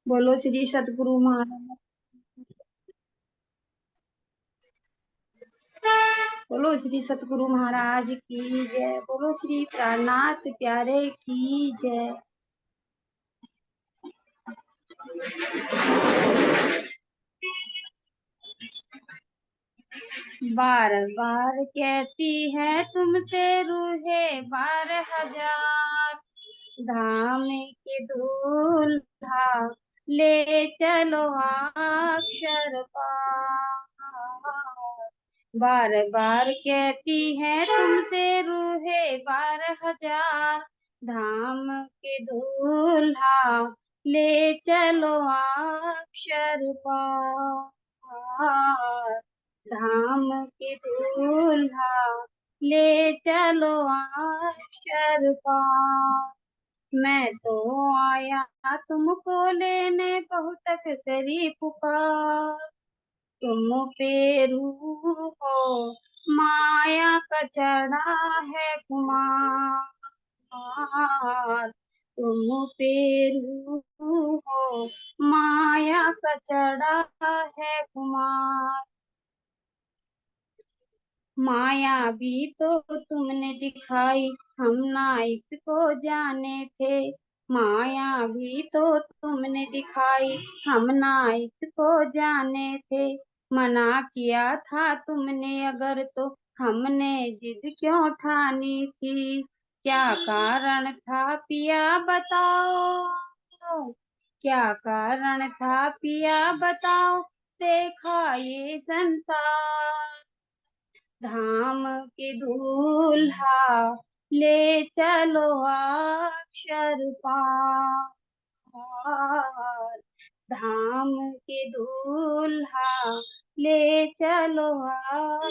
बोलो श्री सतगुरु महाराज। बोलो श्री सतगुरु महाराज की जय। बोलो श्री प्राणनाथ प्यारे की जय। बार बार कहती है तुमसे रूहे 12,000, धाम के दूल्हा ले चलो अक्षर पार। बार बार कहती है तुमसे रूहे 12,000, धाम के दूल्हा ले चलो अक्षर पार। धाम के दूल्हा ले चलो अक्षर पार। मैं तो आया तुमको लेने, बहुत करी पुकार। तुम पे रूह हो माया का चढ़ा है कुमार। तुम पे रूह हो माया का चढ़ा है कुमार। माया भी तो तुमने दिखाई, हम ना इसको जाने थे। माया भी तो तुमने दिखाई, हम ना इसको जाने थे। मना किया था तुमने अगर तो हमने जिद क्यों ठानी थी। क्या कारण था पिया बताओ, क्या कारण था पिया बताओ। देखा ये संसार, धाम के दूल्हा ले चलो अक्षर पार। धाम के दूल्हा ले चलो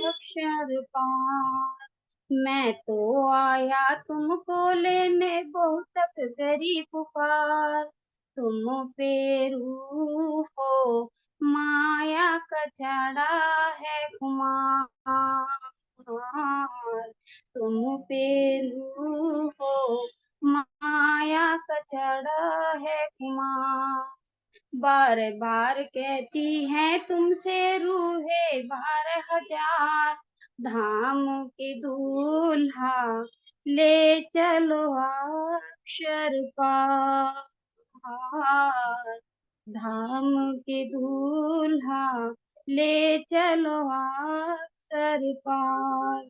अक्षर पार। मैं तो आया तुमको लेने, बहुत करी पुकार। तुम पे रूह हो माया का चढ़ा है खुमार। तुम पे रूह हो माया का चढ़ा है खुमार। बार बार कहती है तुमसे रूहे 12,000, धाम के दूल्हा ले चलो अक्षर पार। धाम के दूल्हा ले चलो अक्षर पार।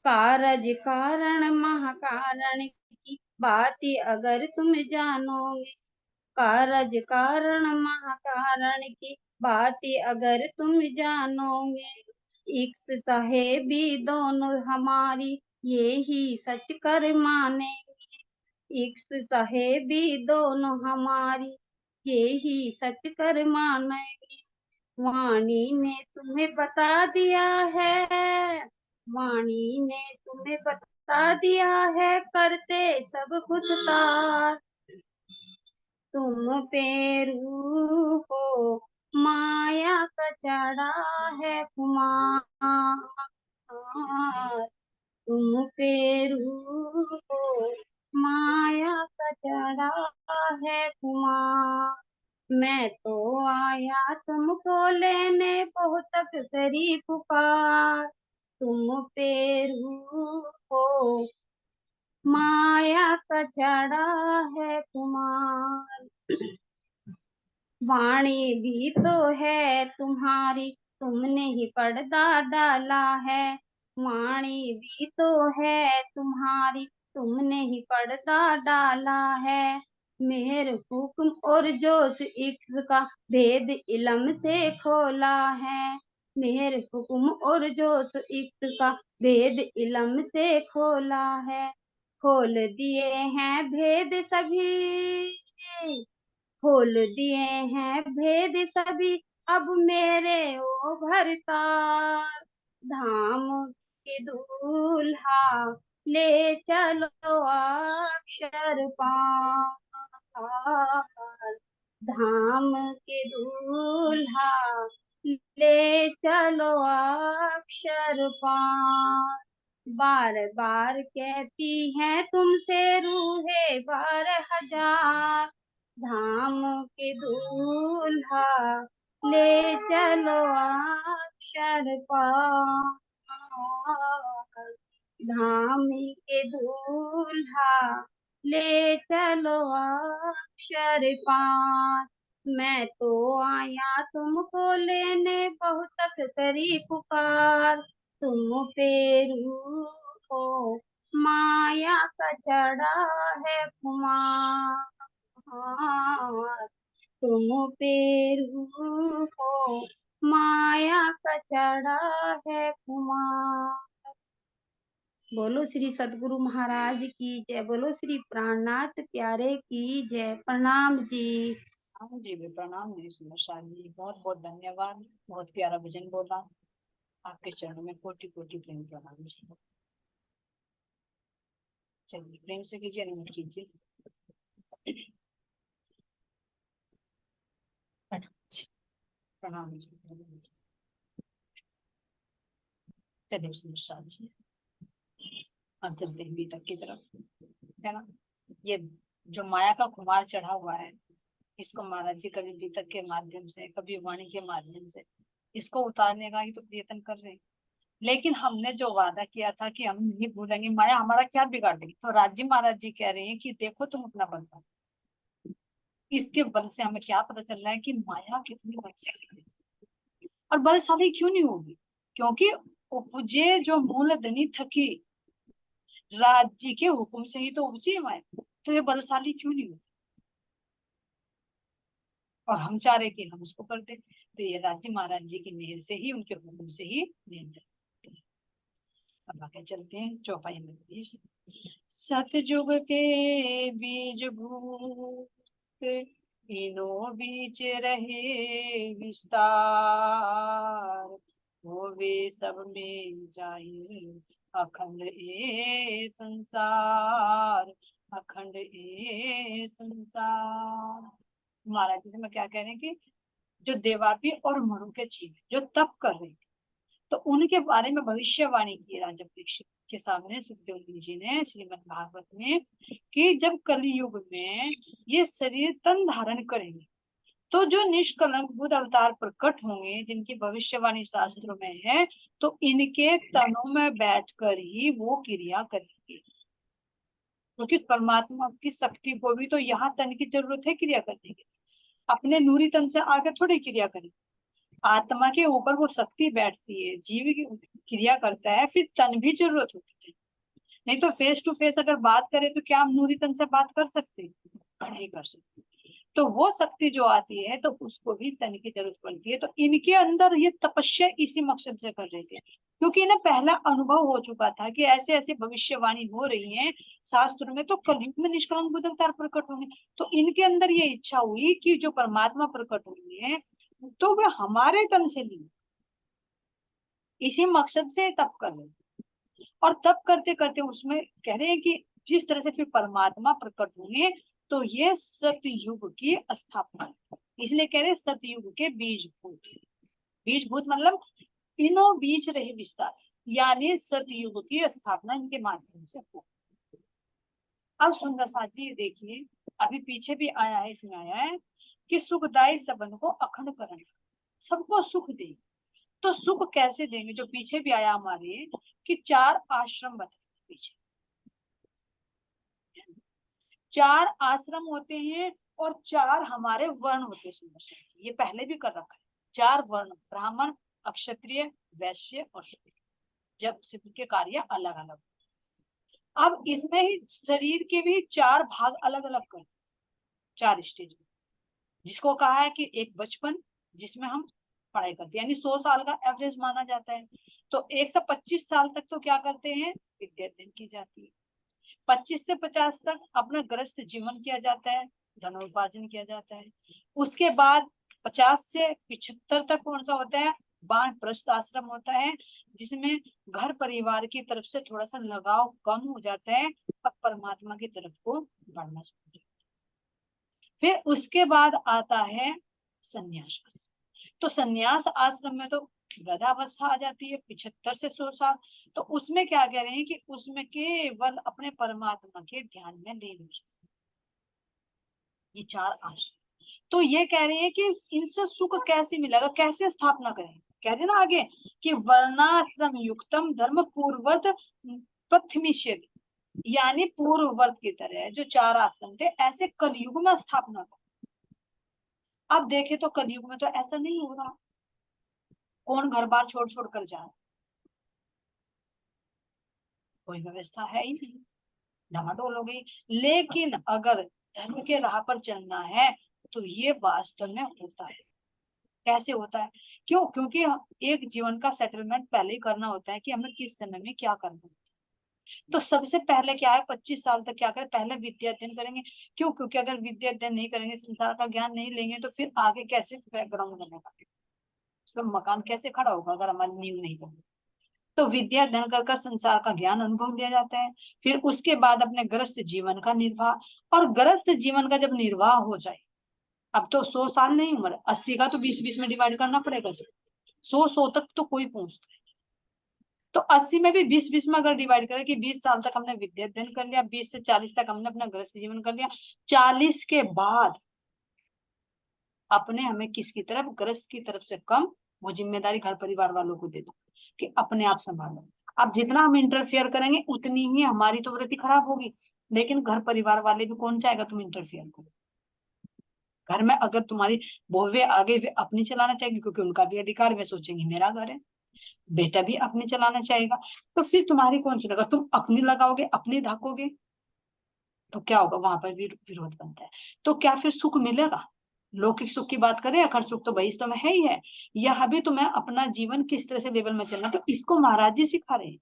कारज कारण महाकारण की बात अगर तुम जानोगे, कारज कारण महाकारण की बात अगर तुम जानोगे। इक्स साहेबी दोनों हमारी ये ही सच कर मानेंगे। इक्स साहेबी दोनों हमारी ये ही सच कर मानेंगे। वाणी ने तुम्हें बता दिया है, वाणी ने तुम्हें बता दिया है, करते सब कुछ तार। तुम पे रूह हो माया का चढ़ा है खुमार। तुम पे रूह हो माया का चढ़ा है खुमार। मैं तो आया तुमको लेने, बहुत करी पुकार। तुम पे रूह हो माया का चढ़ा है कुमार। वाणी भी तो है तुम्हारी, तुमने ही पर्दा डाला है। वाणी भी तो है तुम्हारी, तुमने ही पर्दा डाला है। मेर हुक्म और जोश इश्क का भेद इलम से खोला है। मेर हुक्म और जोश इश्क का भेद इलम से खोला है। खोल दिए हैं भेद सभी, खोल दिए हैं भेद सभी, अब मेरे ओ भरतार। धाम के दूल्हा ले चलो अक्षर पार। धाम के दूल्हा ले चलो अक्षर पार। बार बार कहती हैं तुमसे रूहे 12,000, धाम के दूल्हा ले चलो अक्षर पार, धाम के दूल्हा ले चलो अक्षर पार। मैं तो आया तुमको लेने, बहुत तक करी पुकार, तुम पे रूप हो माया का चढ़ा है खुमार, तुम पे रूप हो माया का चढ़ा है खुमार। बोलो श्री सतगुरु महाराज की जय, बोलो श्री प्राणनाथ प्यारे की जय। प्रणाम जी। हाँ जी भी प्रणाम जी सुमशा जी, बहुत बहुत धन्यवाद। बहुत प्यारा भजन बोला। आपके चरणों में कोटि कोटि प्रेम प्रणाम जी। चलिए प्रेम से कीजिए, अनुमत कीजिए। प्रणाम जी। चलिए सुमशा जी, अब चलते हैं बीतक की तरफ, है ना। ये जो माया का खुमार चढ़ा हुआ है, इसको महाराज जी कभी बीतक के माध्यम से, कभी वाणी के माध्यम से इसको उतारने का ही तो प्रयत्न कर रहे हैं। लेकिन हमने जो वादा किया था कि हम नहीं भूलेंगे, माया हमारा क्या बिगाड़ देगी। तो राजी महाराज जी कह रहे हैं कि देखो तुम अपना बल पाओ। इसके बल से हमें क्या पता चल रहा है कि माया कितनी बलशाली है। और बलशाली क्यों नहीं होगी? क्योंकि उपजे जो मूलधनी थकी, राज्य के हुक्म से ही तो उपजी है माया। तो ये बलशाली क्यों नहीं होगी? और हम चाह रहे कि हम उसको कर दे। तो ये राज्य महाराज जी की मेहर से ही, उनके हुक्म से ही नियंत्रण। अब आगे चलते हैं चौपाई में। सतयुग के बीज भूत इनो बीच रहे विस्तार, वो वे सब में जाए अखंड ए संसार, अखंड ए संसार। महाराज जी से मैं क्या कह रहे हैं कि जो देवापी और मरु के जीव जो तप कर रहे हैं, तो उनके बारे में भविष्यवाणी की राजा परीक्षित के सामने सुखदेव जी ने श्रीमद् भागवत में, कि जब कलयुग में ये शरीर तन धारण करेंगे तो जो निष्कलंक बुद्ध अवतार प्रकट होंगे, जिनकी भविष्यवाणी शास्त्रों में है, तो इनके तनों में बैठकर ही वो क्रिया करेंगे। क्योंकि परमात्मा की शक्ति को भी तो यहाँ तन की जरूरत है क्रिया करने की। अपने नूरी तन से आगे थोड़ी क्रिया करें। आत्मा के ऊपर वो शक्ति बैठती है, जीव की क्रिया करता है, फिर तन भी जरूरत होती है। नहीं तो फेस टू फेस अगर बात करें तो क्या हम नूरी तन से बात कर सकते हैं? नहीं कर सकते। तो वो शक्ति जो आती है तो उसको भी तन की जरूरत पड़ती है। तो इनके अंदर ये तपस्या इसी मकसद से कर रहे थे, क्योंकि इन्हें पहला अनुभव हो चुका था कि ऐसे ऐसे भविष्यवाणी हो रही है शास्त्र में, तो कलयुग में निष्कलंक बुद्ध अवतार प्रकट होंगे। तो इनके अंदर ये इच्छा हुई कि जो परमात्मा प्रकट हुई है तो वे हमारे तन से नहीं, इसी मकसद से तप कर रहे हैं। और तप करते करते उसमें कह रहे हैं कि जिस तरह से फिर परमात्मा प्रकट होंगे तो ये सतयुग की स्थापना है। इसलिए कह रहे सतयुग के बीजभूत। बीजभूत मतलब इनो बीच रहे विस्तार, यानी सतयुग की स्थापना इनके माध्यम से हो। अब सुंदर साथी देखिए, अभी पीछे भी आया है, इसमें आया है कि सुखदायी संबंध को अखंड करना, सबको सुख दे। तो सुख कैसे देंगे? जो पीछे भी आया हमारे कि 4 आश्रम बताए पीछे, 4 आश्रम होते हैं और 4 हमारे वर्ण होते हैं। सुंदर से ये पहले भी कर रखा है, 4 वर्ण, ब्राह्मण, क्षत्रिय, वैश्य और शूद्र, जब सिद्ध के कार्य अलग अलग। अब इसमें ही शरीर के भी 4 भाग अलग अलग कर, 4 स्टेज, जिसको कहा है कि एक बचपन जिसमें हम पढ़ाई करते हैं, यानी 100 साल का एवरेज माना जाता है। तो 1 से 25 साल तक तो क्या करते हैं? विद्या अध्ययन की जाती है। 25 से 50 तक अपना गृहस्थ जीवन किया जाता है, धनोपार्जन किया जाता है। उसके बाद 50 से 75 तक कौन सा होता है? वानप्रस्थ आश्रम होता है, जिसमें घर परिवार की तरफ से थोड़ा सा लगाव कम हो जाता है और परमात्मा की तरफ को बढ़ना शुरू। फिर उसके बाद आता है संन्यास आश्रम। तो संन्यास आश्रम में तो वृद्धावस्था आ जाती है, 75 से 100 साल। तो उसमें क्या कह रहे हैं कि उसमें केवल अपने परमात्मा के ध्यान में लीन हो, ये 4 आश्रम। तो ये कह रहे हैं कि इनसे सुख कैसे मिलेगा, कैसे स्थापना करें। कह रहे ना आगे कि वर्णाश्रम युक्तम धर्म पूर्वत प्रथमिष्यति, यानी पूर्ववर्त की तरह जो 4 आश्रम थे ऐसे कलयुग में स्थापना करें। अब देखे तो कलयुग में तो ऐसा नहीं हो रहा, कौन घर बार छोड़ छोड़ कर जाए, कोई व्यवस्था है ही नहीं, डामाडोल हो गई। लेकिन अगर धर्म के राह पर चलना है तो ये वास्तव में होता है। कैसे होता है? क्यों? क्योंकि एक जीवन का सेटलमेंट पहले ही करना होता है कि हमें किस समय में क्या करना है। तो सबसे पहले क्या है, 25 साल तक क्या करें, पहले विद्या अध्ययन करेंगे। क्यों? क्योंकि अगर विद्या अध्ययन नहीं करेंगे, संसार का ज्ञान नहीं लेंगे, तो फिर आगे कैसे बैकग्राउंड बनेगा, उसका मकान कैसे खड़ा होगा अगर हमारी नींव नहीं बनी। तो विद्या अध्ययन कर संसार का ज्ञान अनुभव लिया जाता है। फिर उसके बाद अपने गृहस्थ जीवन का निर्वाह, और गृहस्थ जीवन का जब निर्वाह हो जाए, अब तो 100 साल नहीं उम्र, 80 का तो 20-20 में डिवाइड करना पड़ेगा। 100 तक तो कोई पहुंचता है, तो 80 में भी 20-20 में अगर डिवाइड करें कि 20 साल तक हमने विद्या अध्ययन कर लिया, 20 से 40 तक हमने अपना गृहस्थ जीवन कर लिया, 40 के बाद अपने हमें किसकी तरफ, गृहस्थ की तरफ से कम वो जिम्मेदारी घर परिवार वालों को दे दो कि अपने आप संभालो। अब जितना हम इंटरफेयर करेंगे उतनी ही हमारी तो वृत्ति खराब होगी, लेकिन घर परिवार वाले भी, कौन चाहेगा तुम इंटरफेयर करो। घर में अगर तुम्हारी बहुएं आगे वे अपनी चलाना चाहेगी क्योंकि उनका भी अधिकार, वे सोचेंगे मेरा घर है, बेटा भी अपनी चलाना चाहेगा, तो फिर तुम्हारी कौन सुनेगा, तुम अपनी लगाओगे, अपनी ढकोगे, तो क्या होगा, वहां पर भी विरोध बनता है। तो क्या फिर सुख मिलेगा? लौकिक सुख की बात करें, अखंड सुख तो बहिष्ठ में है ही है। यह भी तुम्हें अपना जीवन किस तरह से लेवल में चलना, तो इसको महाराज जी सिखा रहे हैं।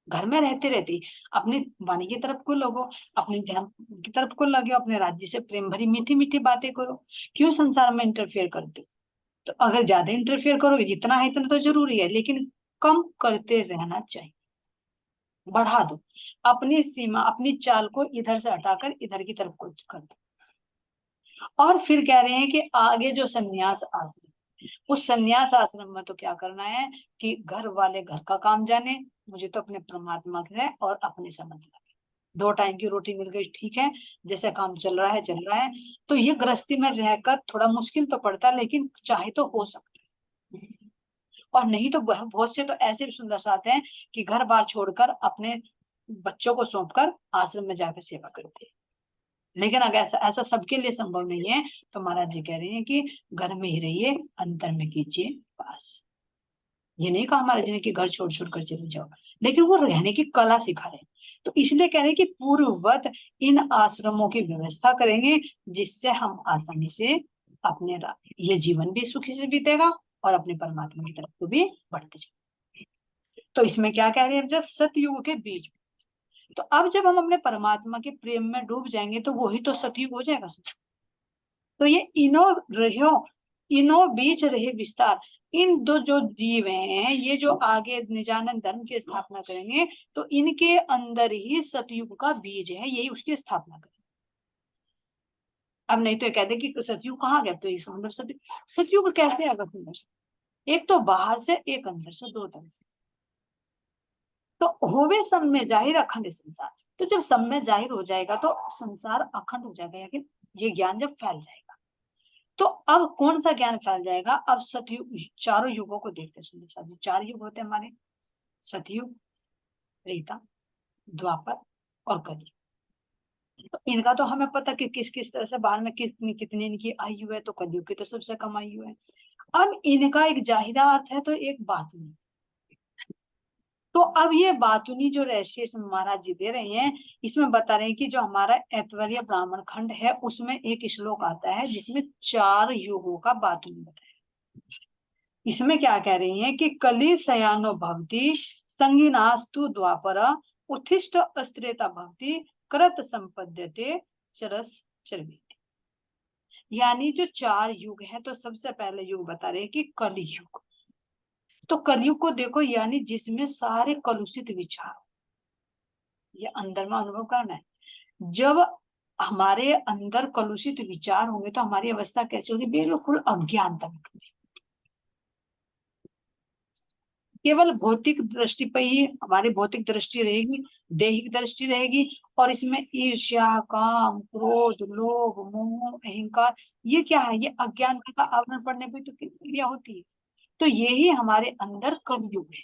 घर में रहते रहते अपनी वाणी की तरफ को लगो, अपने ध्यान की तरफ को लगे, अपने राज्य से प्रेम भरी मीठी मीठी बातें करो। क्यों संसार में इंटरफेयर करते हो? तो अगर ज्यादा इंटरफेयर करोगे, जितना है इतना तो जरूरी है, लेकिन कम करते रहना चाहिए, बढ़ा दो अपनी सीमा, अपनी चाल को इधर से हटाकर इधर की तरफ को कर दो। और फिर कह रहे हैं कि आगे जो संन्यास आश्रम, उस संन्यास आश्रम में तो क्या करना है कि घर वाले घर का काम जाने, मुझे तो अपने परमात्मा है और अपने से मतलब है। 2 टाइम की रोटी मिल गई, ठीक है, जैसे काम चल रहा है चल रहा है। तो ये गृहस्थी में रहकर थोड़ा मुश्किल तो पड़ता है, लेकिन चाहे तो हो सकता है। और नहीं तो बहुत से तो ऐसे भी सुंदर साथ हैं कि घर बार छोड़कर अपने बच्चों को सौंपकर आश्रम में जाकर सेवा करते हैं। लेकिन अगर ऐसा ऐसा सबके लिए संभव नहीं है, तो महाराज जी कह रहे हैं कि घर में ही रहिए, अंतर में कीजिए पास। ये नहीं कहा महाराज जी ने कि घर छोड़ छोड़ कर चले जाओ, लेकिन वो रहने की कला सिखा रहे हैं। तो इसलिए कह रहे हैं कि पूर्ववत इन आश्रमों की व्यवस्था करेंगे, जिससे हम आसानी से अपने ये जीवन भी सुखी से बीतेगा और अपने परमात्मा की तरफ को भी बढ़ते जाएंगे। तो इसमें क्या कह रहे हैं, जब सतयुग के बीच, तो अब जब हम अपने परमात्मा के प्रेम में डूब जाएंगे तो वही तो सतयुग हो जाएगा। तो ये इनो बीच रहे विस्तार, इन दो जो जीव हैं, ये जो आगे निजानंद धर्म की स्थापना करेंगे, तो इनके अंदर ही सतयुग का बीज है, यही उसकी स्थापना करेंगे। अब नहीं तो कहते कि सतयुग कहाँ गया, तो इस मतलब सतयुग कैसे आएगा अंदर से, एक तो बाहर से, एक अंदर से, दो तरह से। तो होवे सब में जाहिर अखंड संसार, तो जब सब में जाहिर हो जाएगा तो संसार अखंड हो जाएगा, लेकिन ये ज्ञान जब फैल जाएगा, तो अब कौन सा ज्ञान फैल जाएगा, अब सतयुग, चारों युगों को देखते सुनिए साहब, 4 युग होते हैं हमारे, सतयुग, त्रेता, द्वापर और कलयुग। तो इनका तो हमें पता कि किस किस तरह से बाहर में कितनी कितनी इनकी आयु है, तो कलयुग की तो सबसे कम आयु है। अब इनका एक जाहिरा अर्थ है, तो एक बातुनी। तो अब ये बातुनी जो रहस्य महाराज जी दे रहे हैं, इसमें बता रहे हैं कि जो हमारा ऐतवर्य ब्राह्मण खंड है, उसमें एक श्लोक आता है जिसमें 4 युगों का बातुनी बताया। इसमें क्या कह रही हैं कि कली शयानो भवती संगीनास्तु द्वापर उत्थिष्ट अस्त्रेता भवती कृत संपद्यते चरस चरवी। यानी जो 4 युग है, तो सबसे पहले युग बता रहे हैं कि कलयुग। तो कलयुग को देखो, यानी जिसमें सारे कलुषित विचार, ये अंदर में अनुभव करना है। जब हमारे अंदर कलुषित विचार होंगे तो हमारी अवस्था कैसी होगी, बिल्कुल अज्ञानता में। केवल भौतिक दृष्टि पर ही हमारी भौतिक दृष्टि रहेगी, दैहिक दृष्टि रहेगी, और इसमें ईर्ष्या, काम, क्रोध, लोभ, मोह, अहंकार, ये क्या है? ये अज्ञानता का आवरण पड़ने पे तो क्रिया होती है। तो यही हमारे अंदर कलयुग है।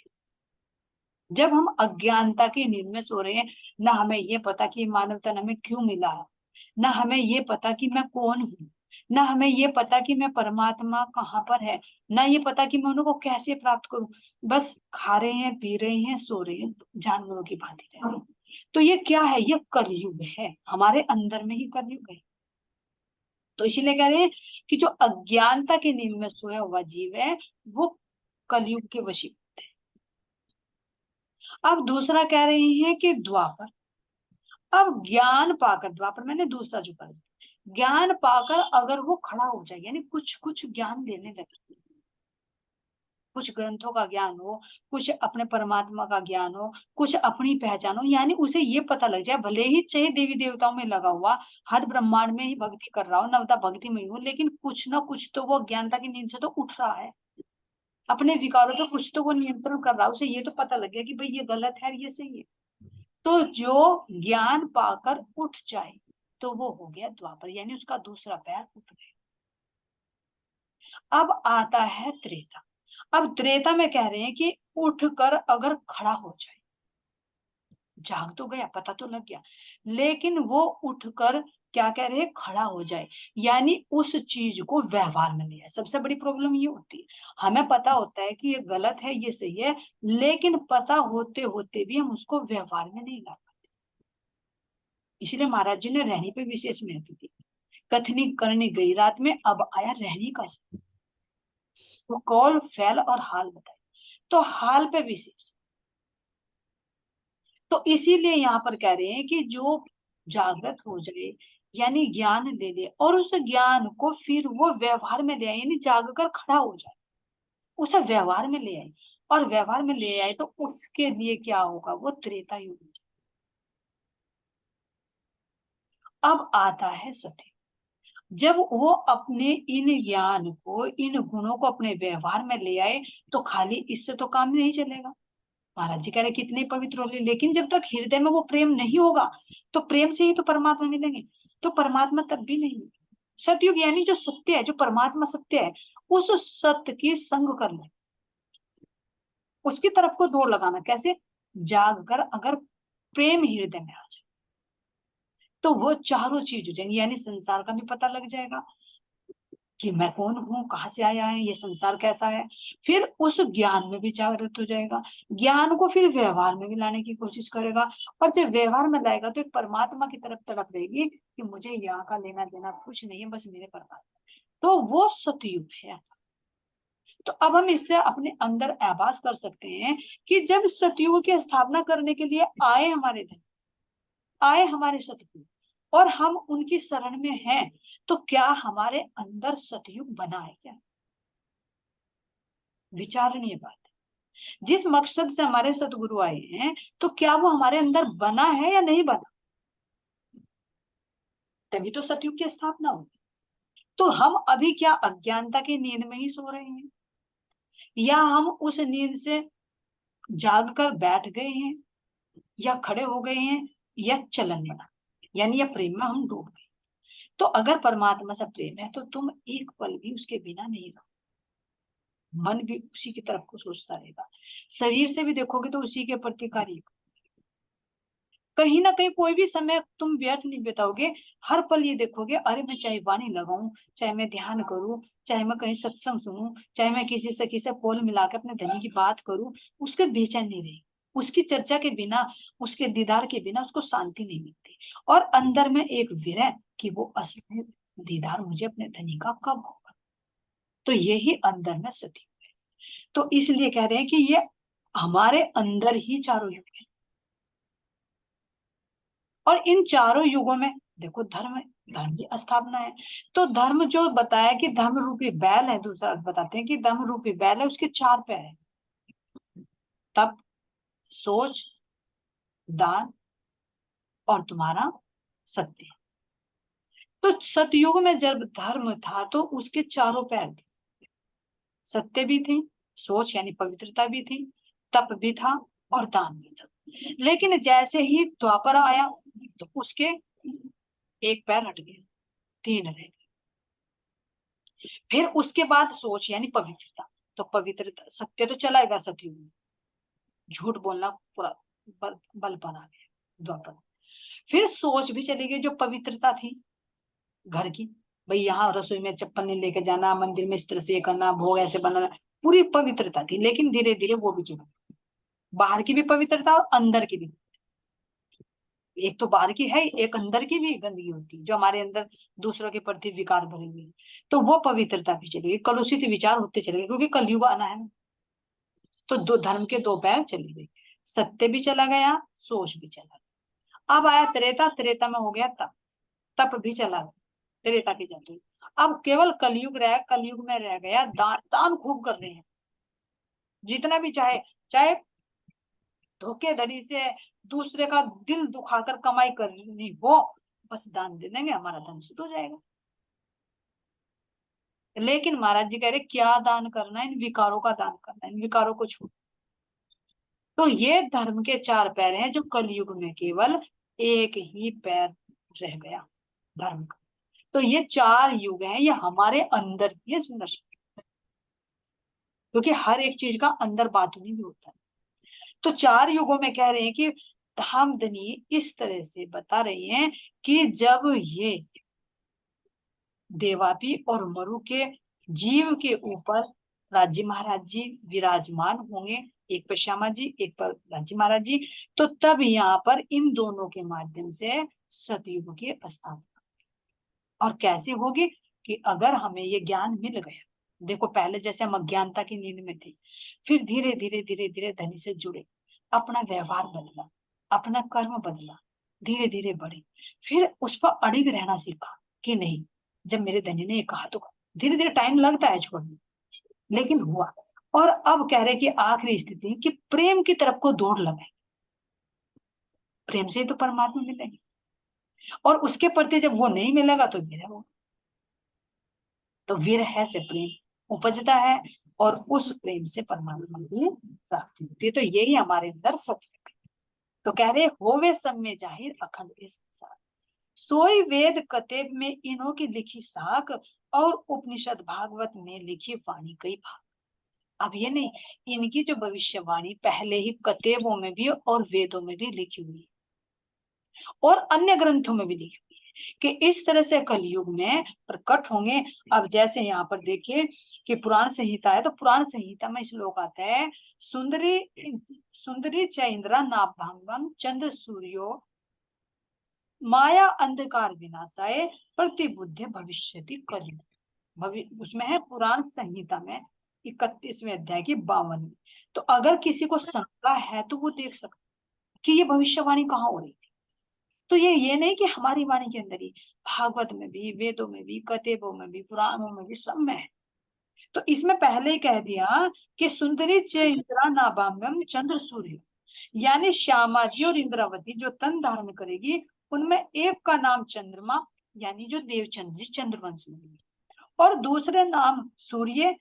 जब हम अज्ञानता की नींद में सो रहे हैं, ना हमें ये पता कि मानव तन हमें क्यों मिला है, ना हमें ये पता कि मैं कौन हूँ, ना हमें ये पता कि मैं परमात्मा कहाँ पर है, ना ये पता कि मैं उनको कैसे प्राप्त करूं। बस खा रहे हैं, पी रहे हैं, सो रहे हैं, जानवरों की भांति रह रहे हैं। तो ये क्या है? ये कलयुग है, हमारे अंदर में ही कलयुग है। तो इसीलिए कह रहे हैं कि जो अज्ञानता की नींद में सोया हुआ जीव है, वो कलयुग के वशीभूत। अब दूसरा कह रहे हैं कि द्वापर। अब ज्ञान पाकर, द्वापर मैंने दूसरा जो कर, ज्ञान पाकर अगर वो खड़ा हो जाए, यानी कुछ कुछ ज्ञान लेने लगे, कुछ ग्रंथों का ज्ञान हो, कुछ अपने परमात्मा का ज्ञान हो, कुछ अपनी पहचान हो, यानी उसे ये पता लग जाए, भले ही चाहे देवी देवताओं में लगा हुआ, हर ब्रह्मांड में ही भक्ति कर रहा हो, नवता भक्ति में ही हो, लेकिन कुछ ना कुछ तो वो ज्ञानता की नींद से तो उठ रहा है, अपने विकारों पे कुछ तो वो नियंत्रण कर रहा है। उसे ये तो पता लग गया कि भाई ये गलत है, ये सही है। तो जो ज्ञान पाकर उठ जाए, तो वो हो गया द्वापर, यानी उसका दूसरा पैर उठ गया। अब आता है त्रेता। अब त्रेता में कह रहे हैं कि उठकर अगर खड़ा हो जाए, जाग तो गया, पता तो लग गया, लेकिन वो उठकर क्या कह रहे हैं? खड़ा हो जाए, यानी उस चीज को व्यवहार में ले आए। सबसे बड़ी प्रॉब्लम ये होती है, हमें पता होता है कि ये गलत है, ये सही है, लेकिन पता होते होते भी हम उसको व्यवहार में नहीं ला पाते। इसलिए महाराज जी ने रहनी पे विशेष महत्व दी। कथनी करनी गई रात में, अब आया रहनी का समय। तो कौल, फैल और हाल बताए, तो हाल पे विशेष। तो इसीलिए यहाँ पर कह रहे हैं कि जो जागृत हो जाए, यानी ज्ञान ले ले, और उस ज्ञान को फिर वो व्यवहार में ले आए, यानी जाग कर खड़ा हो जाए, उसे व्यवहार में ले आए, और व्यवहार में ले आए तो उसके लिए क्या होगा? वो त्रेता युग। अब आता है सत्य। जब वो अपने इन ज्ञान को, इन गुणों को अपने व्यवहार में ले आए, तो खाली इससे तो काम नहीं चलेगा। महाराज जी कह रहे कितने पवित्र हो, लेकिन जब तक हृदय में वो प्रेम नहीं होगा, तो प्रेम से ही तो परमात्मा मिलेंगे, तो परमात्मा तब भी नहीं। सतयुग यानी जो सत्य है, जो परमात्मा सत्य है, उस सत्य की संग करना, उसकी तरफ को दौड़ लगाना। कैसे? जाग कर अगर प्रेम हृदय में आ जाए, तो वो चारों चीज हो जाएंगी, यानी संसार का भी पता लग जाएगा कि मैं कौन हूँ, कहाँ से आया है, ये संसार कैसा है। फिर उस ज्ञान में भी जागृत हो जाएगा, ज्ञान को फिर व्यवहार में भी लाने की कोशिश करेगा, और जब व्यवहार में लाएगा तो एक परमात्मा की तरफ तड़प रहेगी कि मुझे यहाँ का लेना देना कुछ नहीं है, बस मेरे परमात्मा। तो वो सतयुग है। तो अब हम इससे अपने अंदर आभास कर सकते हैं कि जब सतयुग की स्थापना करने के लिए आए हमारे धन, आए हमारे सतयुग, और हम उनकी शरण में हैं, तो क्या हमारे अंदर सतयुग बना है क्या? विचारणीय बात है। जिस मकसद से हमारे सतगुरु आए हैं, तो क्या वो हमारे अंदर बना है या नहीं बना? तभी तो सतयुग की स्थापना होगी। तो हम अभी क्या अज्ञानता की नींद में ही सो रहे हैं, या हम उस नींद से जाग कर बैठ गए हैं, या खड़े हो गए हैं, या चलन बना, यानी या प्रेम में हम डूब गए? तो अगर परमात्मा से प्रेम है, तो तुम एक पल भी उसके बिना नहीं रहो, मन भी उसी की तरफ को सोचता रहेगा, शरीर से भी देखोगे तो उसी के प्रति कार्य, कहीं ना कहीं कोई भी समय तुम व्यर्थ नहीं बिताओगे। हर पल ये देखोगे, अरे मैं चाहे वाणी लगाऊं, चाहे मैं ध्यान करूं, चाहे मैं कहीं सत्संग सुनूं, चाहे मैं किसी से किसी पोल मिलाकर अपने धनी की बात करूं, उसके बेचैन नहीं रही, उसकी चर्चा के बिना, उसके दीदार के बिना उसको शांति नहीं मिलती, और अंदर में एक विरह कि वो असली दीदार मुझे अपने धनी का कब होगा। तो यही अंदर में सती। तो इसलिए कह रहे हैं कि ये हमारे अंदर ही चारों युग है, और इन चारों युगों में देखो धर्म, धर्म की स्थापना है। तो धर्म जो बताया कि धर्म रूपी बैल है, दूसरा बताते हैं कि धर्म रूपी बैल है, उसके चार पैर है, तप, सोच, दान, और तुम्हारा सत्य। तो सतयुग में जब धर्म था, तो उसके चारों पैर थे, सत्य भी थी, सोच यानी पवित्रता भी थी, तप भी था और दान भी था। लेकिन जैसे ही द्वापर आया तो उसके एक पैर हट गया, तीन रह गए। फिर उसके बाद सोच यानी पवित्रता, तो पवित्रता सत्य तो चला गया सतयुग में, झूठ बोलना पूरा बल बना गया द्वापर। फिर सोच भी चली गई, जो पवित्रता थी घर की, भाई यहाँ रसोई में चप्पल नहीं लेके जाना, मंदिर में इस तरह से करना, भोग ऐसे बनाना, पूरी पवित्रता थी। लेकिन धीरे धीरे वो भी चला, बाहर की भी पवित्रता और अंदर की भी। एक तो बाहर की है, एक अंदर की भी गंदगी होती है जो हमारे अंदर दूसरों के प्रति विकार भरे हुए हैं। तो वो पवित्रता भी चली गई, कलुषित विचार होते चले गए, क्योंकि कलयुग आना है। तो दो धर्म के दो पैर चली गई, सत्य भी चला गया, सोच भी चला गया। अब आया त्रेता, त्रेता में हो गया तप, तप भी चला गया, त्रेता की जाती। अब केवल कलयुग रह, कलयुग में रह गया दान। दान खूब कर रहे हैं, जितना भी चाहे, चाहे धोखेधड़ी से दूसरे का दिल दुखाकर कमाई करनी हो, बस दान दे देंगे, हमारा धन शुद्ध हो जाएगा। लेकिन महाराज जी कह रहे क्या दान करना है, इन विकारों का दान करना है, इन विकारों को छोड़। तो ये धर्म के चार पैर हैं, जो कलयुग में केवल एक ही पैर रह गया धर्म का। तो ये चार युग हैं, ये हमारे अंदर की सुंदर शक्ति, क्योंकि हर एक चीज का अंदर बातूनी भी होता है। तो चार युगों में कह रहे हैं कि धामधनी इस तरह से बता रही हैं कि जब ये देवापी और मरु के जीव के ऊपर राज्य महाराज जी विराजमान होंगे, एक पर श्यामा जी, एक पर राज्य महाराज जी, तो तब यहाँ पर इन दोनों के माध्यम से सतयुग की स्थापना। और कैसे होगी कि अगर हमें ये ज्ञान मिल गया, देखो पहले जैसे हम अज्ञानता की नींद में थे, फिर धीरे धीरे धीरे धीरे धनी से जुड़े, अपना व्यवहार बदला, अपना कर्म बदला, धीरे धीरे बढ़े, फिर उस पर अड़िग रहना सीखा कि नहीं, जब मेरे धनी ने ये कहा तो धीरे धीरे टाइम लगता है छोड़ने, लेकिन हुआ। और अब कह रहे कि आखिरी स्थिति कि प्रेम की तरफ को दौड़ लगाए, प्रेम से ही तो परमात्मा मिलेंगे, और उसके प्रति जब वो नहीं मिलेगा तो विरह होगा। तो विरह से प्रेम उपजता है, और उस प्रेम से परमात्मा की प्राप्ति होती है। तो यही हमारे अंदर सत्य है। तो कह रहे होवे सब में जाहिर अखंड इस संसार, सोई वेद कतेब में इन्हों की लिखी साख, और उपनिषद भागवत में लिखी वाणी कई भाग। अब ये नहीं, इनकी जो भविष्यवाणी पहले ही कतेबों में भी और वेदों में भी लिखी हुई है, और अन्य ग्रंथों में भी लिखी हुई है कि इस तरह से कलयुग में प्रकट होंगे। अब जैसे यहाँ पर देखिए कि पुराण संहिता है, तो पुराण संहिता में श्लोक आता है, सुंदरी सुंदरी च इंद्रा नाभांगम चंद्र सूर्यो माया अंधकार विनाशाय प्रतिबुद्धि भविष्यति कलयुग। उसमें है पुराण संहिता में 31वें अध्याय की 52। तो अगर किसी को शंका है तो वो देख सकता कि ये भविष्यवाणी कहाँ हो रही थी। तो ये नहीं कि हमारी वाणी के अंदर ही, भागवत में भी, वेदों में भी, कतेबों में भी, पुराणों में भी, सब में है। तो इसमें पहले ही कह दिया कि सुंदरी च इंद्रा नाभाम्यम चंद्र सूर्य, यानी श्यामा जी और इंद्रावती जो तन धारण करेगी, उनमें एक का नाम चंद्रमा, यानी जो देवचंद्र जी चंद्रवंश में, और दूसरे नाम सूर्य,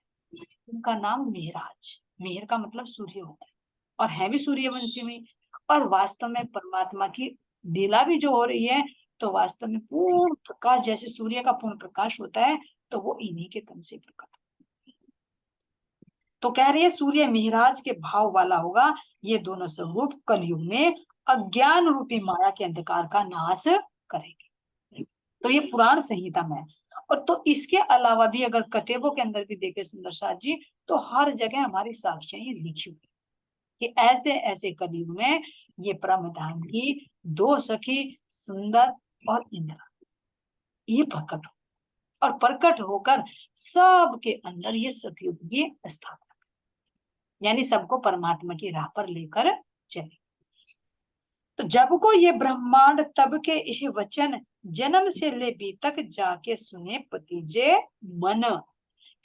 उनका नाम मेहराज, मेहर का मतलब सूर्य होता है, और है भी सूर्यवंशी में। और वास्तव में परमात्मा की लीला भी जो हो रही है, तो वास्तव में पूर्ण प्रकाश, जैसे सूर्य का पूर्ण प्रकाश होता है, तो वो इन्हीं के तन से प्रकट। तो कह रही है सूर्य मिहराज के भाव वाला होगा, ये दोनों स्वरूप कलयुग में अज्ञान रूपी माया के अंधकार का नाश करेंगे। तो ये पुराण संहिता में है। और तो इसके अलावा भी अगर कतेबों के अंदर भी देखे सुंदर साथ जी, तो हर जगह हमारी साक्ष्यां ये लिखी हुई कि ऐसे ऐसे कलयुग में ये परम धाम की दो सखी सुंदर और इंद्रा ये प्रकट हो, और प्रकट होकर सबके अंदर ये सतयुग की स्थापना, यानी सबको परमात्मा की राह पर लेकर चले। तो जब को ये ब्रह्मांड तब के यह वचन, जन्म से ले बी तक जाके सुने पतिजे मन,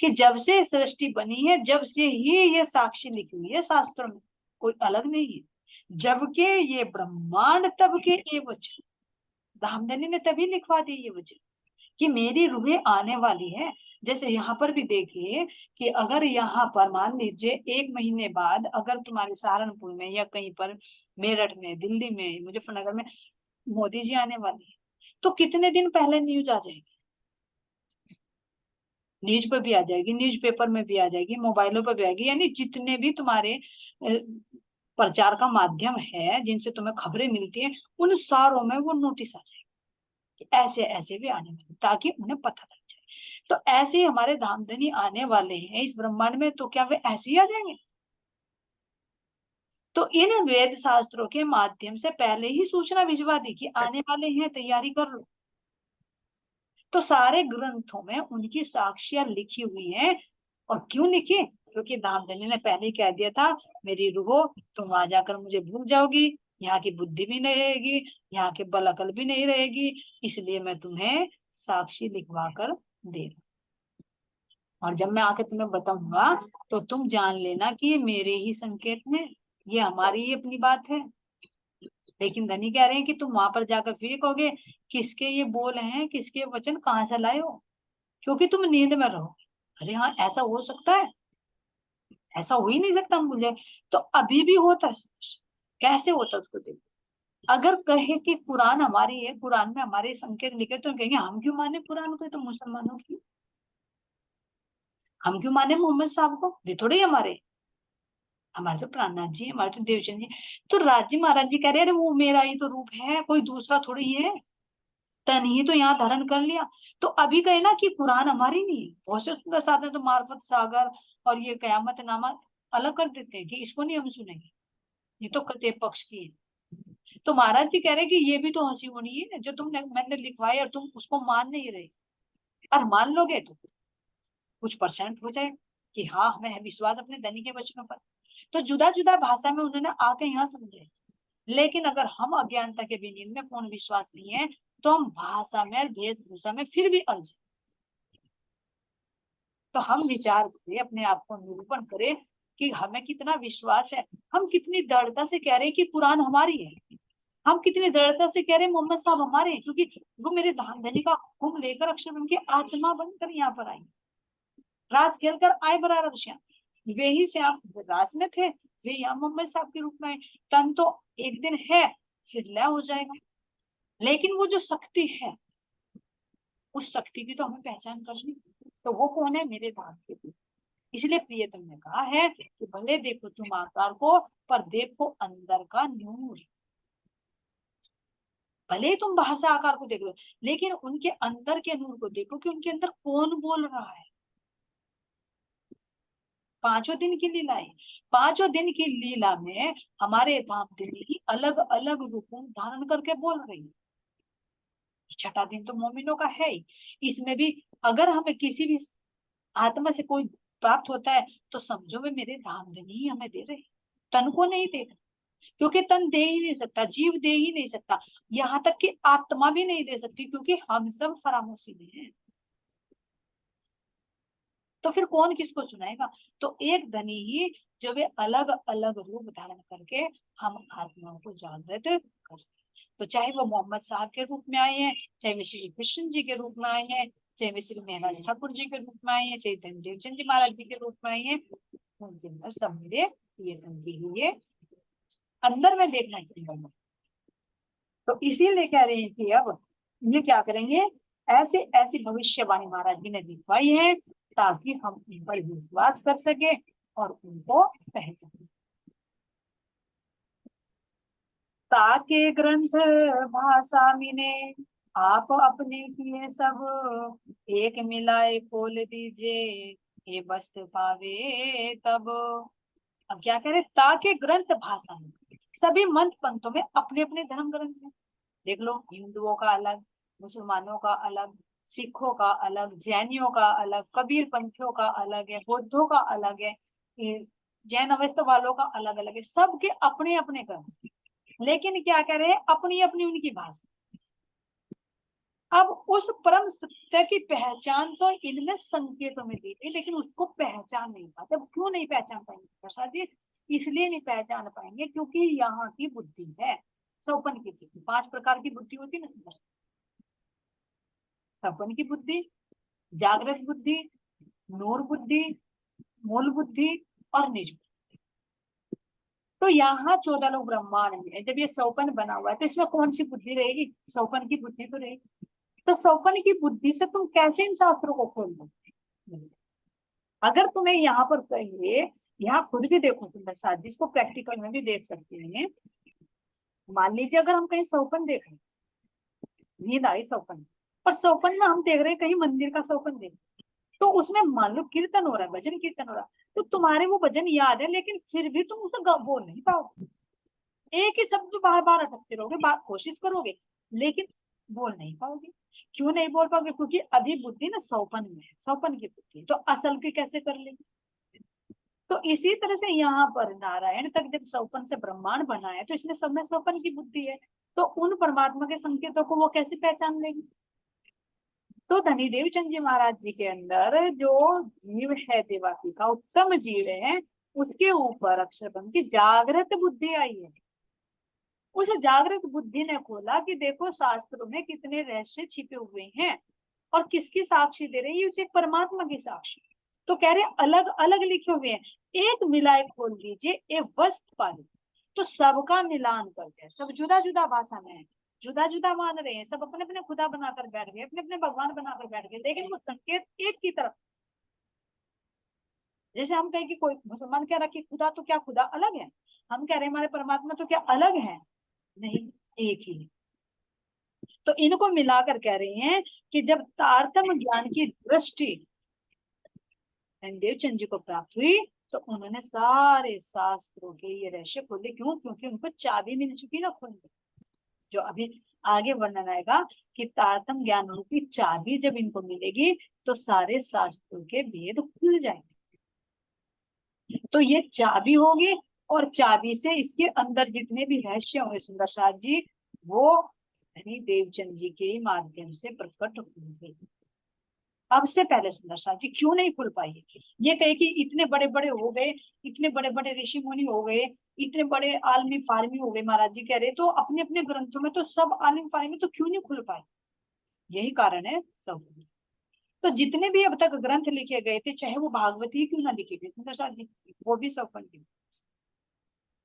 कि जब से सृष्टि बनी है, जब से ही ये साक्षी लिखी हुई है शास्त्रों में, कोई अलग नहीं है। जबकि ये ब्रह्मांड तब के ये वचन, धामधनी ने तभी लिखवा दी ये वचन कि मेरी रूहें आने वाली है। जैसे यहाँ पर भी देखिए कि अगर यहाँ पर मान लीजिए 1 महीने बाद अगर तुम्हारे सहारनपुर में या कहीं पर मेरठ में, दिल्ली में, मुजफ्फरनगर में मोदी जी आने वाले हैं, तो कितने दिन पहले न्यूज आ जाएगी, न्यूज पर भी आ जाएगी, न्यूज़पेपर में भी आ जाएगी, मोबाइलों पर भी आएगी, यानी जितने भी तुम्हारे प्रचार का माध्यम है जिनसे तुम्हें खबरें मिलती है, उन सारों में वो नोटिस आ जाएगी कि ऐसे ऐसे भी आने वाले, ताकि उन्हें पता लग जाए। तो ऐसे ही हमारे धामधनी आने वाले हैं इस ब्रह्मांड में, तो क्या वे ऐसे ही आ जाएंगे? तो इन वेद शास्त्रों के माध्यम से पहले ही सूचना भिजवा दी कि आने वाले हैं, तैयारी कर लो। तो सारे ग्रंथों में उनकी साक्ष्यां लिखी हुई हैं। और क्यों लिखी? क्योंकि धामधनी ने पहले ही कह दिया था, मेरी रूहो तुम आ जाकर मुझे भूल जाओगी, यहाँ की बुद्धि भी नहीं रहेगी, यहाँ के बल अकल भी नहीं रहेगी, इसलिए मैं तुम्हें साक्षी लिखवा कर दे रहा। और जब मैं आके तुम्हें बताऊंगा तो तुम जान लेना कि ये मेरे ही संकेत हैं, ये हमारी ही अपनी बात है। लेकिन धनी कह रहे हैं कि तुम वहां पर जाकर फिर कहोगे, किसके ये बोल हैं, किसके वचन कहाँ से लाए हो, क्योंकि तुम नींद में रहो। अरे हाँ, ऐसा हो सकता है? ऐसा हो ही नहीं सकता मुझे। तो अभी भी होता है, कैसे होता है उसको देखो। अगर कहे कि कुरान हमारी है, कुरान में हमारे संकेत लिखे, तो कहेंगे हम क्यों माने कुरान को, तो मुसलमानों की। हम क्यों माने मोहम्मद साहब को, वे थोड़े ही हमारे, हमारे तो प्राणनाथ जी, हमारे तो देवचंद जी। तो राजी महाराज जी कह रहे हैं, अरे वो मेरा ही तो रूप है, कोई दूसरा थोड़ी ही है, तन ही तो यहाँ धारण कर लिया। तो अभी कहे ना कि कुरान हमारी नहीं है, बहुत से सुंदर साधन तो मार्फत सागर और ये कयामत नामा अलग कर देते हैं कि इसको नहीं हम सुनेंगे, ये तो कटे पक्ष की है। तो महाराज जी कह रहे हैं कि ये भी तो हंसी होनी है जो तुमने मैंने लिखवाई और तुम उसको मान नहीं रहे। और मान लोगे तो कुछ परसेंट हो जाए कि हाँ हमें है विश्वास अपने धनी के वचनों पर। तो जुदा जुदा भाषा में उन्होंने आके यहाँ समझे। लेकिन अगर हम अज्ञानता के विलीन में पूर्ण विश्वास नहीं है, तो हम भाषा में, वेशभूषा में फिर भी अलझे। तो हम विचार करें, अपने आप को निरूपण करें कि हमें कितना विश्वास है। हम कितनी दृढ़ता से कह रहे हैं कि कुरान हमारी है, हम कितनी दृढ़ता से कह रहे हैं मोहम्मद साहब हमारे हैं, क्योंकि वो मेरे धनी का हुक्म लेकर अक्षर बन के आत्मा बनकर यहाँ पर आई, रास खेल कर आए बराबर श्याम। वे ही श्याम रास में थे, वे यहाँ मोहम्मद साहब के रूप में आए। तन तो एक दिन है, फिर लय हो जाएगा, लेकिन वो जो शक्ति है, उस शक्ति की तो हमें पहचान करनी। तो वो कौन है? मेरे धाम के दूत। इसलिए प्रियतम ने कहा है कि भले देखो तुम आकार को, पर देखो अंदर का नूर। भले ही तुम बाहर से आकार को देख लो, लेकिन उनके अंदर के नूर को देखो कि उनके अंदर कौन बोल रहा है। 5 दिन की लीला है, 5 दिन की लीला में हमारे धाम दिल्ली अलग अलग रूपों धारण करके बोल रही है। छठा दिन तो मोमिनों का है ही, इसमें भी अगर हमें किसी भी आत्मा से कोई प्राप्त होता है, तो समझो वे मेरे धामधनी ही हमें दे रहे हैं, तन को नहीं दे रहे। क्योंकि तन दे ही नहीं सकता, जीव दे ही नहीं सकता, यहाँ तक कि आत्मा भी नहीं दे सकती, क्योंकि हम सब फरामोशी में हैं। तो फिर कौन किसको सुनाएगा? तो एक धनी ही, जो वे अलग अलग रूप धारण करके हम आत्माओं को जागृत कर। तो चाहे वो मोहम्मद साहब के रूप में आए हैं, चाहे वे श्री कृष्ण जी के रूप में आए हैं, चाहे वे श्री महाराज ठाकुर जी के रूप में आए हैं, चाहे धनदेव चंद जी महाराज जी के रूप में आए हैं, उनके अंदर सब मेरे ये संगी हुई है, अंदर में देखना चाहिए। तो इसीलिए कह रहे हैं कि अब ये क्या करेंगे, ऐसे ऐसी भविष्यवाणी महाराज जी ने दिखवाई है, ताकि हम उन पर विश्वास कर सके और उनको पहचान। ताके ग्रंथ भाषा मिने, आप अपने किए सब, एक मिलाए खोल दीजिए, ये वस्तु पावे तब। अब क्या कह रहे, ताके ग्रंथ भाषा में, सभी मंत्र पंथों में अपने अपने धर्म ग्रंथ हैं। देख लो, हिंदुओं का अलग, मुसलमानों का अलग, सिखों का अलग, जैनियों का अलग, कबीर पंथियों का अलग है, बौद्धों का अलग है, जैन अवस्था वालों का अलग अलग है, सबके अपने अपने ग्रंथ। लेकिन क्या कह रहे हैं, अपनी अपनी उनकी भाषा। अब उस परम सत्य की पहचान तो इनमें संकेतों में दी गई, लेकिन उसको पहचान नहीं पाते। क्यों नहीं पहचान पाएंगे प्रसाद जी? इसलिए नहीं पहचान पाएंगे क्योंकि यहाँ की बुद्धि है सौपन की बुद्धि, 5 प्रकार की बुद्धि होती है ना। सपन की बुद्धि, जागृत बुद्धि, नूर बुद्धि, मूल बुद्धि और निज बुद्धि। तो यहाँ 14 लोग ब्रह्मांड में है। जब ये सौपन बना हुआ है तो इसमें कौन सी बुद्धि रहेगी? सौपन की बुद्धि तो रहेगी। तो सौपन की बुद्धि से तुम कैसे इन शास्त्रों को खोल दो? अगर तुम्हें यहाँ पर कहिए, यहाँ खुद भी देखो तुम प्रसाद जी, इसको प्रैक्टिकल में भी देख सकते हैं। मान लीजिए अगर हम कहीं सौपन देख रहे हैं, नींद आई सौपन, पर सौपन में हम देख रहे हैं कहीं मंदिर का सौपन देख, तो उसमें मान लो कीर्तन हो रहा है, भजन कीर्तन हो रहा है, तो तुम्हारे वो भजन याद है लेकिन फिर भी तुम उसे बोल नहीं पाओगे। एक ही शब्द बार बार अटकते रहोगे, कोशिश करोगे लेकिन बोल नहीं पाओगे। क्यों नहीं बोल पाओगे? क्योंकि अभी बुद्धि ना सौपन में है, सौपन की बुद्धि, तो असल की कैसे कर लेगी? तो इसी तरह से यहाँ पर नारायण तक जब सौपन से ब्रह्मांड बना है तो इसमें सब में सौपन की बुद्धि है, तो उन परमात्मा के संकेतों को वो कैसे पहचान लेगी? तो धनीदेव चंद जी महाराज जी के अंदर जो जीव है, देवासी का उत्तम जीव है, उसके ऊपर अक्षरब्रह्म की जागृत बुद्धि आई है। उस जागृत बुद्धि ने खोला कि देखो शास्त्रों में कितने रहस्य छिपे हुए हैं, और किसकी साक्षी दे रही है? उसे परमात्मा की साक्षी। तो कह रहे अलग अलग लिखे हुए हैं, एक मिलाए खोल लीजिए एक वस्तु पाले। तो सबका मिलान करके, सब जुदा जुदा भाषा में है, जुदा जुदा मान रहे हैं, सब अपने अपने खुदा बनाकर बैठ गए, अपने अपने भगवान बनाकर बैठ गए, लेकिन वो संकेत एक की तरफ। जैसे हम कहें कि कोई मुसलमान कह रहा कि खुदा, तो क्या खुदा अलग है? हम कह रहे हैं हमारे परमात्मा, तो क्या अलग है? नहीं, एक ही है। तो इनको मिलाकर कह रहे हैं कि जब तारतम्य ज्ञान की दृष्टि देवचंद जी को प्राप्त हुई तो उन्होंने सारे शास्त्रों के ये रहस्य खोले। क्यों? क्योंकि उनको चाबी मिल चुकी ना खोलने, जो अभी आगे वर्णन आएगा कि तारतम्य ज्ञान रूपी चाबी जब इनको मिलेगी तो सारे शास्त्रों के भेद खुल जाएंगे। तो ये चाबी होगी, और चाबी से इसके अंदर जितने भी रहस्य होंगे सुंदर साथ जी, वो धनी देवचंद जी के माध्यम से प्रकट होंगे। अब से पहले सुंदर साथ जी क्यों नहीं खुल पाई? ये कहे कि इतने बड़े बड़े हो गए, इतने बड़े बड़े ऋषि मुनि हो गए, इतने बड़े आलमी फार्मी हो गए, महाराज जी कह रहे तो अपने अपने ग्रंथों में तो सब आलमी फार्मी, तो क्यों नहीं खुल पाए? यही कारण है सब। तो जितने भी अब तक ग्रंथ लिखे गए थे, चाहे वो भागवत ही क्यों ना लिखे गए सुंदर साथ जी, वो भी सब पंडित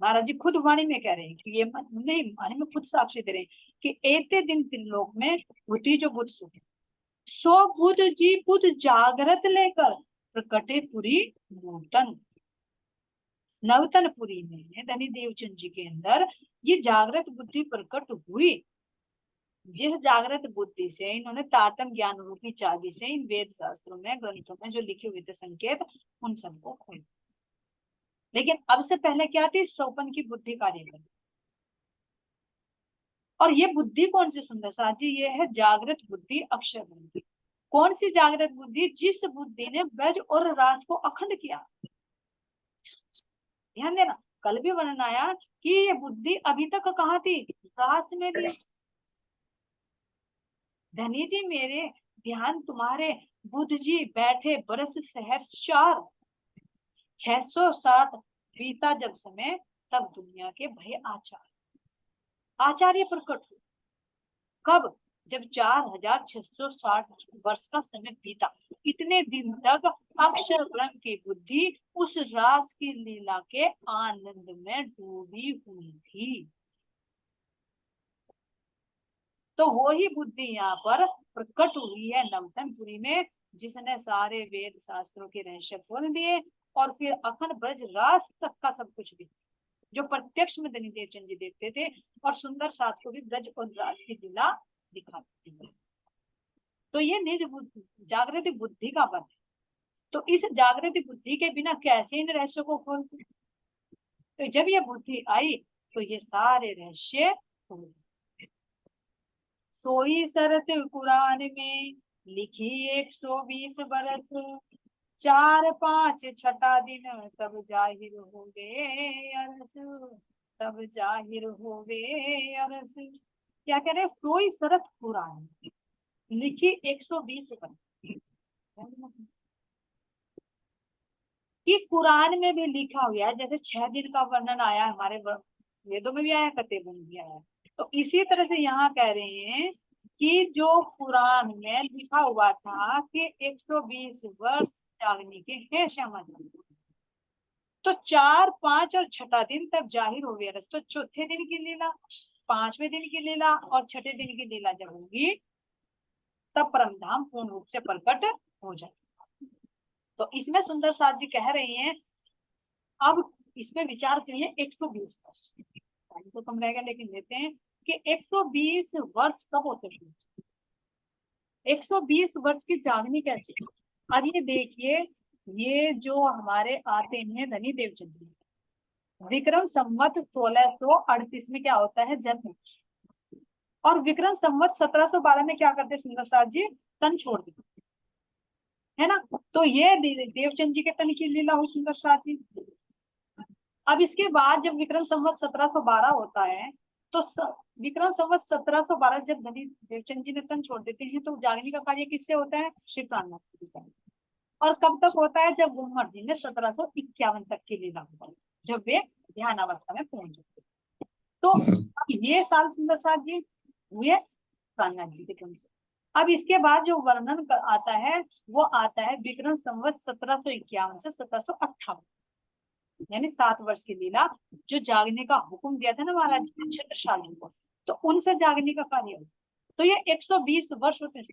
महाराज जी खुद वाणी में कह रहे हैं कि ये नहीं, वाणी में खुद साक्षी दे रहे हैं कि एते दिन तीन लोक में होती जो बुद्ध सुख, सो बुद्ध जी बुद्ध जागृत लेकर प्रकटे पुरी नूतन। नवतनपुरी में धनी देवचंद जी के अंदर ये जागृत बुद्धि प्रकट हुई, जिस जागृत बुद्धि से इन्होंने तातम ज्ञान रूपी चाबी से इन वेद शास्त्रों में, ग्रंथों में जो लिखे हुए थे संकेत, उन सबको खोल। लेकिन अब से पहले क्या थी? सौपन की बुद्धि कार्य कर। और ये बुद्धि कौन सी सुंदर साथ जी? ये है जागृत बुद्धि, अक्षर बुद्धि। कौन सी जागृत बुद्धि? जिस बुद्धि ने ब्रज और रास को अखंड किया। ध्यान देना, कल भी वर्णन आया कि ये बुद्धि अभी तक कहाँ थी? रास में थी। धनी जी मेरे ध्यान तुम्हारे, बुद्ध जी बैठे बरस शहर चार, 660 बीता जब समय, तब दुनिया के भय आचार्य प्रकट हुए। कब? जब 4660 वर्ष का समय बीता। इतने दिन तक अक्षर ब्रह्म की बुद्धि उस रास की लीला के आनंद में डूबी हुई थी। तो वो ही बुद्धि यहाँ पर प्रकट हुई है नवतनपुरी में, जिसने सारे वेद शास्त्रों के रहस्य खोल दिए, और फिर अखंड ब्रज रास तक का सब कुछ भी जो प्रत्यक्ष में धनी देवचंद जी देखते थे, और सुंदर साथ को भी ब्रज और रास की लीला दिखाती है। तो ये निज बुद्धि, जागृति बुद्धि का बल है। तो इस जागृति बुद्धि के बिना कैसे इन रहस्यों को खोलते? तो जब ये बुद्धि आई तो ये सारे रहस्य खोल। सोई शरत कुरान में लिखी 120 बरस, 4 5 छठा दिन तब जाहिर हो गए अरस, तब जाहिर हो गए अरस। क्या कह रहे? सोई शरत कुरान लिखी 120 बरस, कि कुरान में भी लिखा हुआ है, जैसे 6 दिन का वर्णन आया हमारे वेदों में भी आया, कतेबों में भी आया। तो इसी तरह से यहाँ कह रहे हैं कि जो पुराण में लिखा हुआ था कि 120 वर्ष जागने के हैं श्यामा जी, तो 4, 5 और छठा दिन तब जाहिर हो गया। तो चौथे दिन की लीला, 5वें दिन की लीला और छठे दिन की लीला जब होगी तब परमधाम पूर्ण रूप से प्रकट हो जाए। तो इसमें सुंदर साथ जी कह रही हैं, अब इसमें विचार करिए 120 वर्ष, टाइम तो कम रहेगा लेकिन लेते हैं कि 120 वर्ष कब होते हैं, 120 वर्ष की जागनी कैसे। अब ये देखिए, ये जो हमारे आते हैं धनी देवचंद जी, विक्रम संवत 1638 में क्या होता है, जन्म, और विक्रम संवत 1712 में क्या करते सुंदर साथ जी, तन छोड़ देते, है ना। तो ये देवचंद जी के तन की लीला हुई सुंदर साथ जी। अब इसके बाद जब विक्रम संवत 1712 होता है, तो विक्रम संवत 1712 जब धनी देवचंद जी ने तन छोड़ देते हैं, तो जागने का कार्य किससे होता है, श्री प्राणनाथ जी का। और कब तक होता है, जब गुम्मर जी ने 1751 तक की लीला होता है, जब वे ध्यान अवस्था में पहुंच जाते। तो अब ये साल सुंदर साथ जी हुए प्राणनाथ जी के तन से। अब इसके बाद जो वर्णन आता है वो आता है विक्रम संवत 1751 से 1758, यानी 7 वर्ष की लीला, जो जागने का हुक्म दिया था ना महाराज जी ने छत्रसाल को, तो उनसे जागने का कार्य। तो ये 120 वर्ष होते हैं।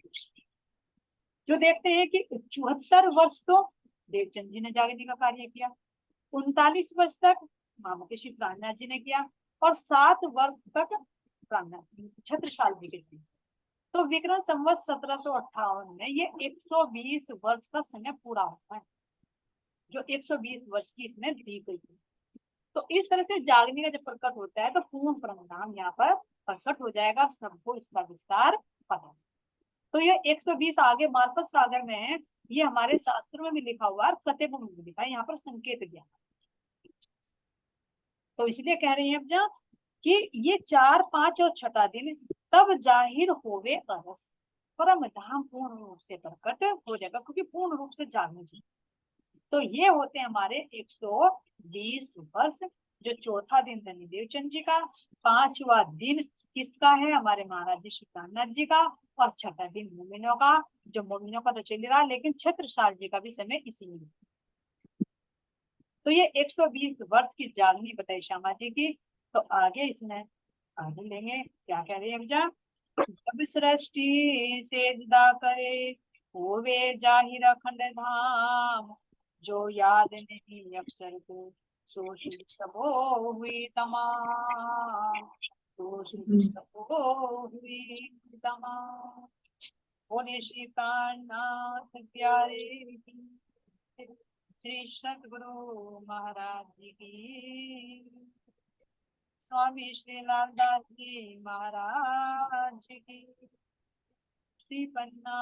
जो देखते हैं कि 74 वर्ष तो देवचंद जी ने जागने का कार्य किया, 39 वर्ष तक मामा श्री प्राणनाथ जी ने किया, और 7 वर्ष तक प्राणनाथ छत्रसाल जी के थे। तो विक्रम संवत 1758 में ये 120 वर्ष का समय पूरा होता है, जो 120 वर्ष की इसमें दी गई है। तो इस तरह से जागने का जब प्रकट होता है तो पूर्ण परिणाम यहाँ पर प्रकट हो जाएगा, सबको इसका विस्तार पता। तो ये 120 आगे मार्फत सागर में है, ये हमारे शास्त्रों में भी लिखा हुआ है, कतेब में भी लिखा है, यहाँ पर संकेत दिया। तो इसलिए कह रही हैं अब जा कि ये 4, 5 और छठा दिन तब जाहिर होवे अरस, परम धाम पूर्ण रूप से प्रकट हो जाएगा, क्योंकि पूर्ण रूप से जागने चाहिए। तो ये होते हैं हमारे 120 वर्ष, जो चौथा दिन धनी देवचंद जी का, 5वां दिन किसका है, हमारे महाराज जी श्री प्राणनाथ जी का, और छठा दिन मोमिनों का, जो मोमिनों का तो चल रहा लेकिन छत्रसाल जी का भी समय इसी में। तो ये 120 वर्ष की जागनी बताई श्यामा जी की। तो आगे इसमें आगे लेंगे, क्या कह रहे हैं अब, जब सृष्टि सेजदा करे होवे जाहिर अखंड धाम, जो याद नहीं अक्षर को सो शुभ सबो हुई तमाम, सो शुभ सबो हुई तमाम। बोले श्री प्राणनाथ प्यारे की, श्री सतगुरु महाराज जी की, स्वामी श्री लालदास जी महाराज की, श्री पन्ना